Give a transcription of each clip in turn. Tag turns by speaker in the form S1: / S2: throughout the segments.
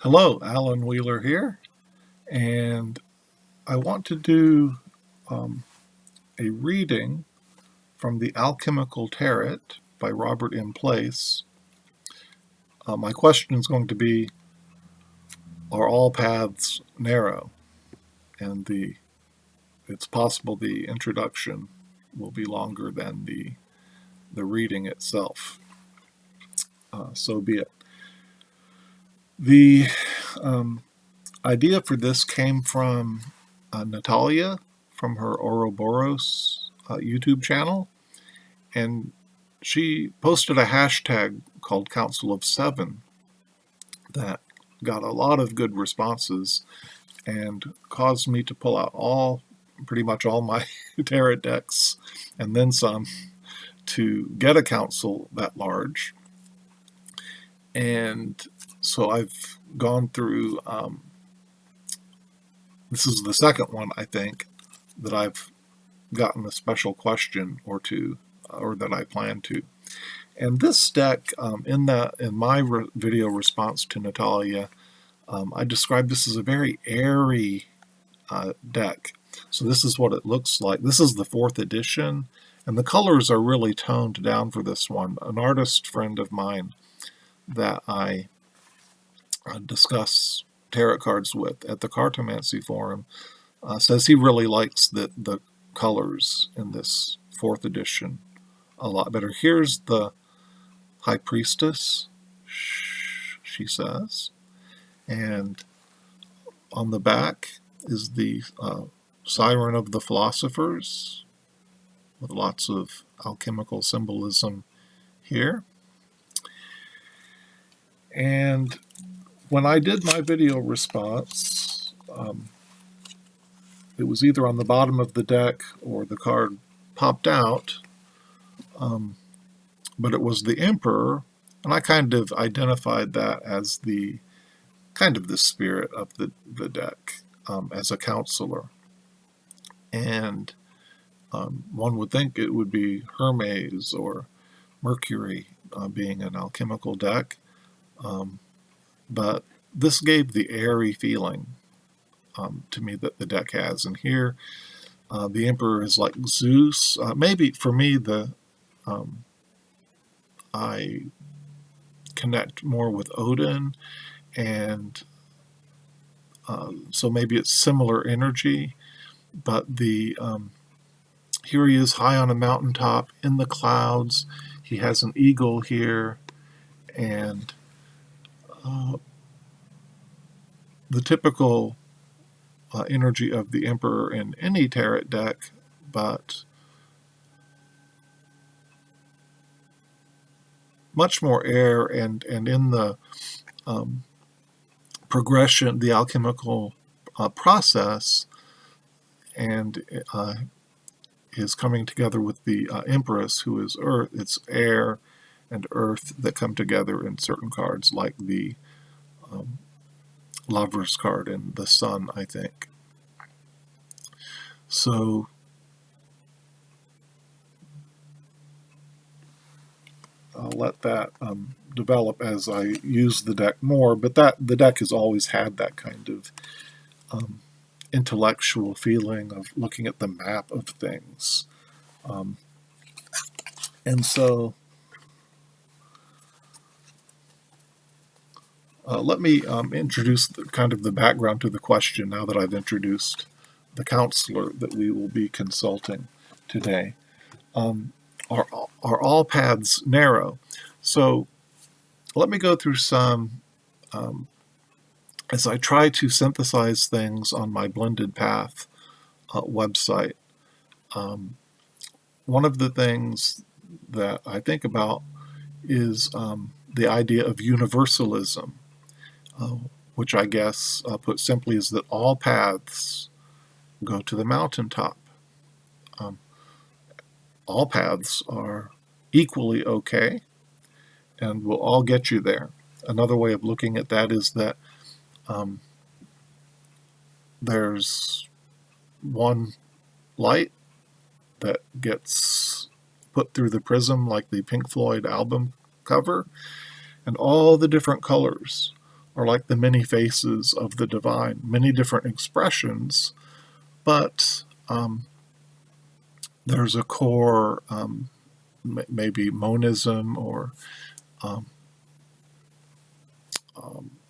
S1: Hello, Alan Wheeler here, and I want to do a reading from the Alchemical Tarot by Robert M. Place. My question is going to be, are all paths narrow? And it's possible the introduction will be longer than the reading itself. So be it. The idea for this came from Natalia from her Ouroboros YouTube channel, and she posted a hashtag called Council of Seven that got a lot of good responses and caused me to pull out pretty much all my tarot decks and then some to get a council that large. And so I've gone through, this is the second one, I think, that I've gotten a special question or two, or that I plan to. And this deck, in my video response to Natalia, I described this as a very airy deck. So this is what it looks like. This is the 4th edition, and the colors are really toned down for this one. An artist friend of mine that I discuss tarot cards with at the Cartomancy Forum says he really likes the colors in this 4th edition a lot better. Here's the High Priestess, she says, and on the back is the Siren of the Philosophers, with lots of alchemical symbolism here. And when I did my video response, it was either on the bottom of the deck or the card popped out, but it was the Emperor, and I kind of identified that as the spirit of the deck, as a counselor. And one would think it would be Hermes or Mercury, being an alchemical deck, but this gave the airy feeling to me that the deck has. And here the Emperor is like Zeus. Maybe for me, I connect more with Odin, and so maybe it's similar energy, but here he is high on a mountaintop in the clouds. He has an eagle here, and the typical energy of the Emperor in any tarot deck, but much more air, and in the progression, the alchemical process, and is coming together with the Empress, who is Earth. It's air and earth that come together in certain cards, like the Lover's card and the Sun, I think. So I'll let that develop as I use the deck more, but the deck has always had that kind of intellectual feeling of looking at the map of things. And so let me introduce the background to the question now that I've introduced the counselor that we will be consulting today. Are all paths narrow? So let me go through some, as I try to synthesize things on my Blended Path website. One of the things that I think about is the idea of universalism, which I guess, put simply, is that all paths go to the mountaintop. All paths are equally okay and will all get you there. Another way of looking at that is that there's one light that gets put through the prism, like the Pink Floyd album cover, and all the different colors are like the many faces of the divine, many different expressions, but there's a core, maybe monism or um,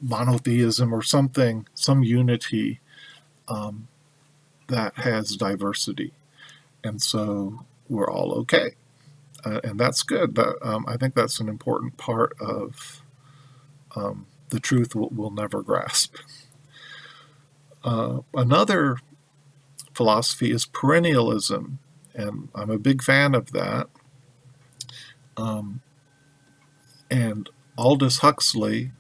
S1: monotheism or something, some unity um, that has diversity. And so we're all okay. And that's good. I think that's an important part of the truth we'll never grasp. Another philosophy is perennialism, and I'm a big fan of that. And Aldous Huxley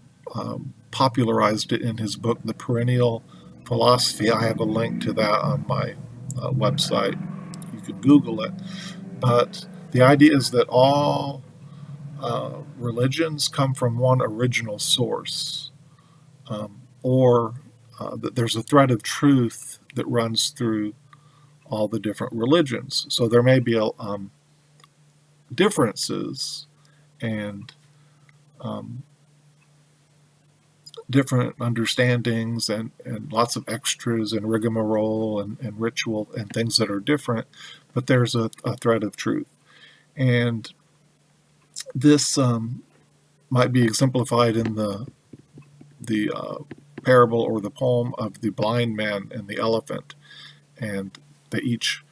S1: popularized it in his book, The Perennial Philosophy. I have a link to that on my website. You can Google it. But the idea is that all religions come from one original source, or that there's a thread of truth that runs through all the different religions. So there may be differences and different understandings and lots of extras and rigmarole and ritual and things that are different, but there's a thread of truth. And this might be exemplified in the parable or the poem of the blind man and the elephant. And they each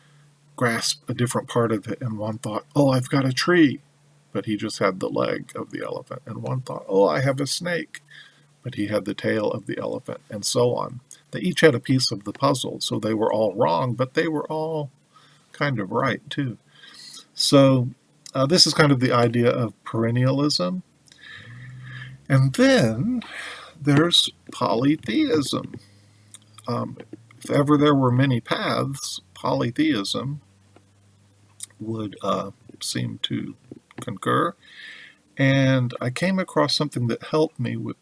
S1: grasp a different part of it. And one thought, oh, I've got a tree, but he just had the leg of the elephant. And one thought, oh, I have a snake, but he had the tail of the elephant, and so on. They each had a piece of the puzzle, so they were all wrong, but they were all kind of right, too. So this is kind of the idea of perennialism. And then there's polytheism. If ever there were many paths, polytheism would seem to concur. And I came across something that helped me with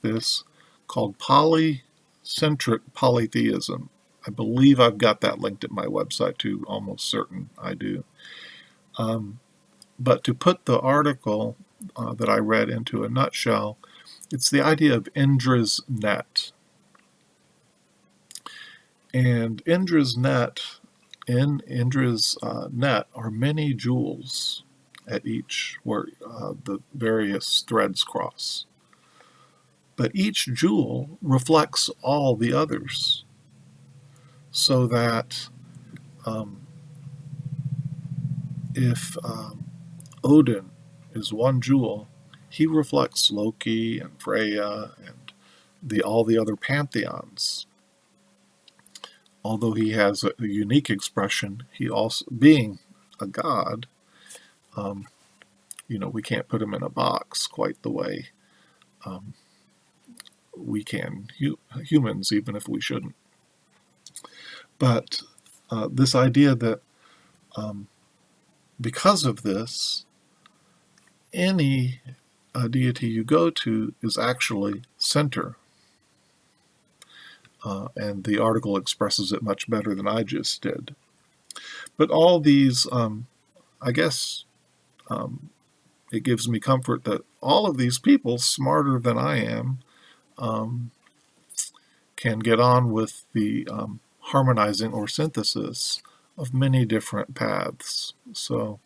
S1: this called polycentric polytheism. I believe I've got that linked at my website too, almost certain I do. But to put the article that I read into a nutshell, it's the idea of Indra's net. And Indra's net are many jewels at each where the various threads cross. But each jewel reflects all the others, so that if Odin is one jewel, he reflects Loki and Freya and all the other pantheons. Although he has a unique expression, he also, being a god, we can't put him in a box quite the way we can humans, even if we shouldn't. But this idea that because of this, any deity you go to is actually center. And the article expresses it much better than I just did. But all these, I guess, it gives me comfort that all of these people, smarter than I am, can get on with the harmonizing or synthesis of many different paths. So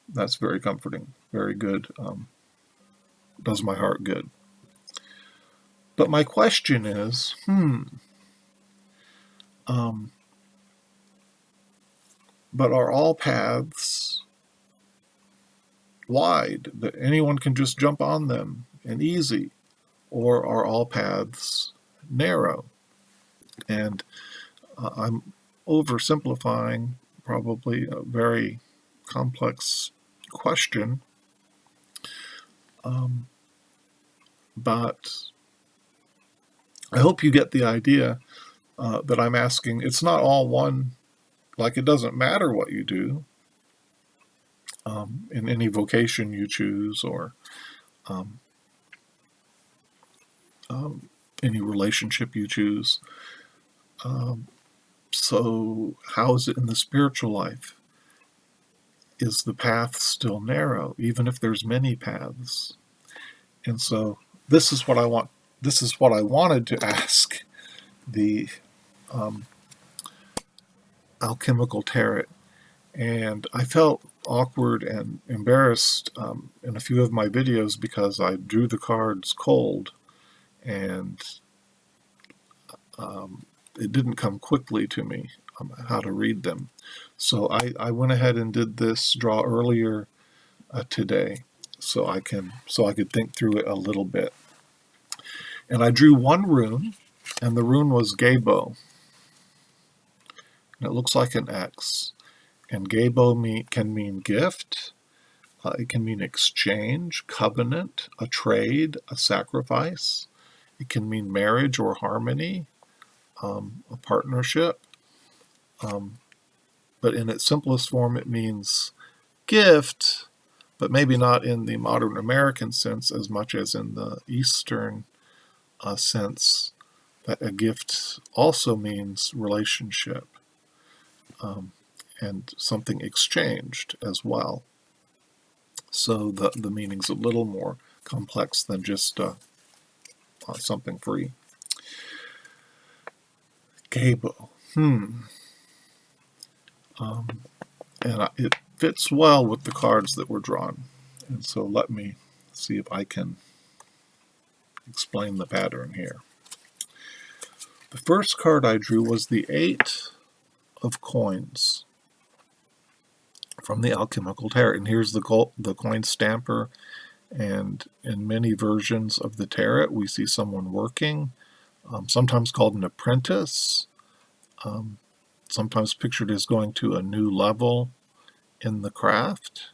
S1: that's very comforting, very good, does my heart good. But my question is, but are all paths wide, that anyone can just jump on them and easy? Or are all paths narrow? And I'm oversimplifying probably a very complex question, but I hope you get the idea that I'm asking. It's not all one, like it doesn't matter what you do in any vocation you choose or any relationship you choose. So how is it in the spiritual life? Is the path still narrow, even if there's many paths? And so this is what I want. This is what I wanted to ask the Alchemical Tarot, and I felt awkward and embarrassed in a few of my videos because I drew the cards cold, and it didn't come quickly to me how to read them. So I went ahead and did this draw earlier today, so I could think through it a little bit. And I drew one rune, and the rune was Gabo. And it looks like an X. And Gabo can mean gift, it can mean exchange, covenant, a trade, a sacrifice. It can mean marriage or harmony, a partnership. But in its simplest form, it means gift, but maybe not in the modern American sense as much as in the Eastern sense, that a gift also means relationship and something exchanged as well. So the meaning's a little more complex than just something free. Gabo. And it fits well with the cards that were drawn. And so let me see if I can explain the pattern here. The first card I drew was the 8 of Coins from the Alchemical Tarot. And here's the coin stamper. And in many versions of the tarot, we see someone working, sometimes called an apprentice, sometimes pictured as going to a new level in the craft,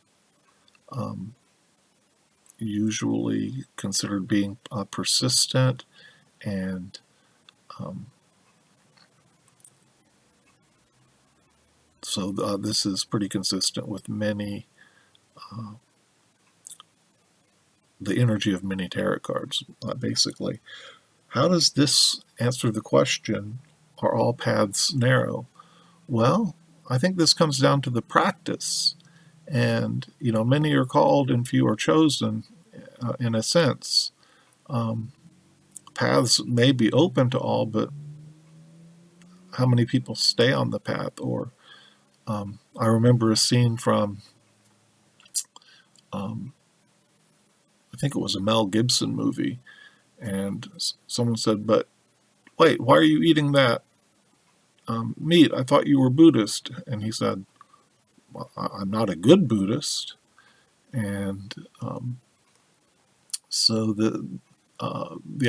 S1: usually considered being persistent and so this is pretty consistent with many, the energy of many tarot cards, basically. How does this answer the question, are all paths narrow? Well, I think this comes down to the practice. And, many are called and few are chosen, in a sense. Paths may be open to all, but how many people stay on the path? Or I remember a scene from, I think it was a Mel Gibson movie, and someone said, but wait, why are you eating that meat? I thought you were Buddhist. And he said, well, I'm not a good Buddhist. And so the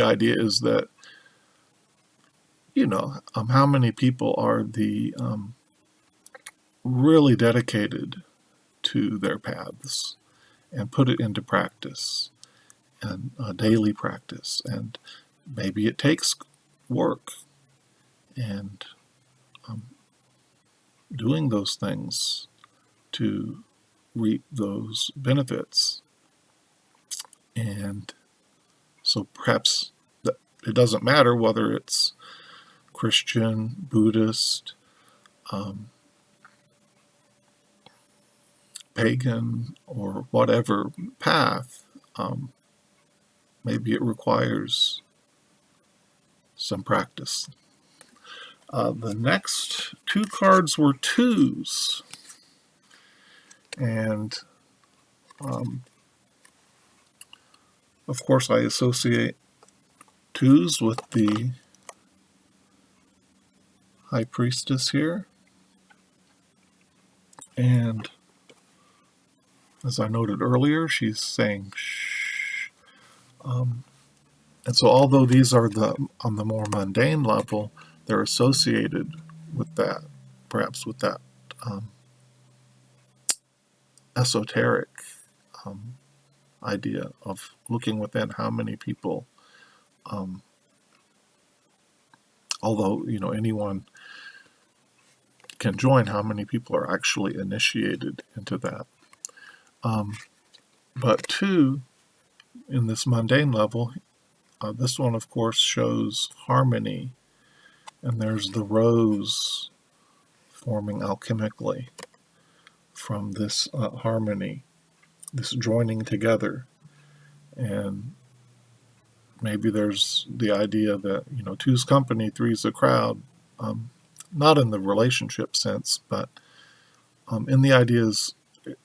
S1: idea is that, how many people are the really dedicated to their paths and put it into practice, and daily practice. And maybe it takes work and doing those things to reap those benefits. And so perhaps it doesn't matter whether it's Christian, Buddhist, pagan, or whatever path. Maybe it requires some practice. The next 2 cards were 2s. And of course I associate 2s with the High Priestess here. And as I noted earlier, she's saying shh. And so although these are on the more mundane level, they're associated with that, perhaps with that esoteric idea of looking within. How many people, although anyone can join, how many people are actually initiated into that. But 2, in this mundane level, this one of course shows harmony, and there's the rose forming alchemically from this harmony, this joining together. And maybe there's the idea that, two's company, three's a crowd. Not in the relationship sense, but in the ideas,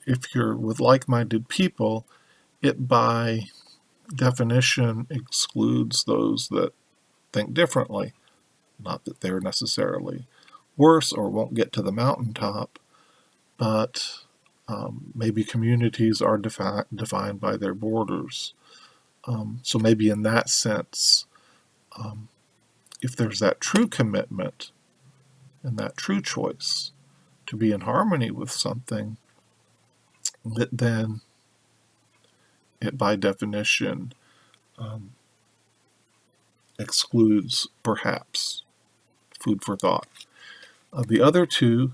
S1: if you're with like-minded people, it by definition excludes those that think differently. Not that they're necessarily worse or won't get to the mountaintop, but maybe communities are defined by their borders. So maybe in that sense, if there's that true commitment and that true choice to be in harmony with something, that then it by definition excludes perhaps. Food for thought. The other two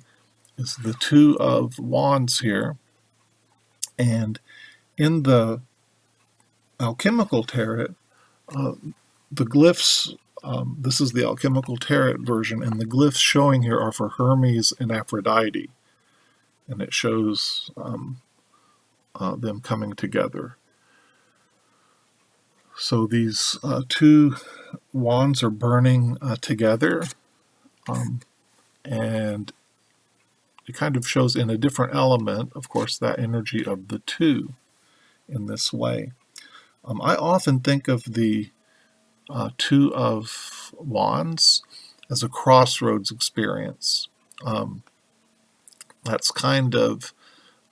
S1: is the Two of Wands here, and in the Alchemical Tarot, the glyphs, this is the Alchemical Tarot version, and the glyphs showing here are for Hermes and Aphrodite, and it shows them coming together. So these two wands are burning together, and it kind of shows in a different element, of course, that energy of the two in this way. I often think of the Two of Wands as a crossroads experience. That's kind of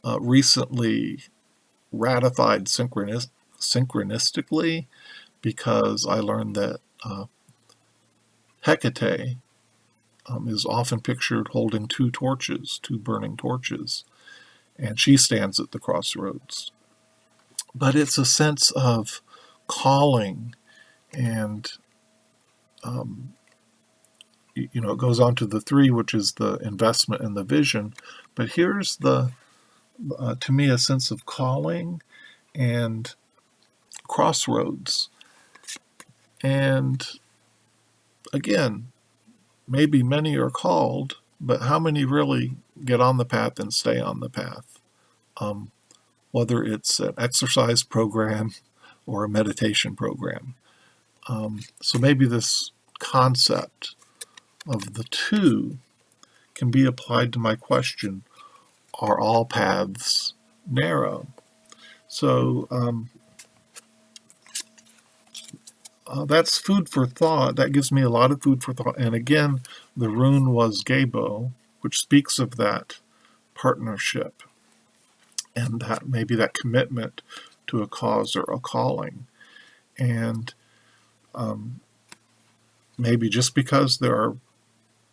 S1: recently ratified synchronistically, because I learned that Hecate is often pictured holding two burning torches, and she stands at the crossroads. But it's a sense of calling, and it goes on to the three, which is the investment and the vision. But here's to me, a sense of calling and crossroads. And again, maybe many are called, but how many really get on the path and stay on the path? Whether it's an exercise program or a meditation program. So maybe this concept of the two can be applied to my question, are all paths narrow? So that's food for thought. That gives me a lot of food for thought. And again, the rune was Gabo, which speaks of that partnership and that maybe that commitment to a cause or a calling. And maybe just because there are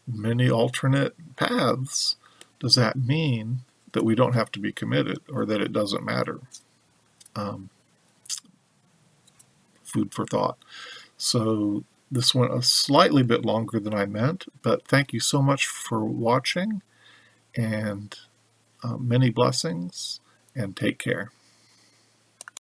S1: many alternate paths, does that mean that we don't have to be committed or that it doesn't matter? Food for thought. So this went a slightly bit longer than I meant, but thank you so much for watching, and many blessings, and take care.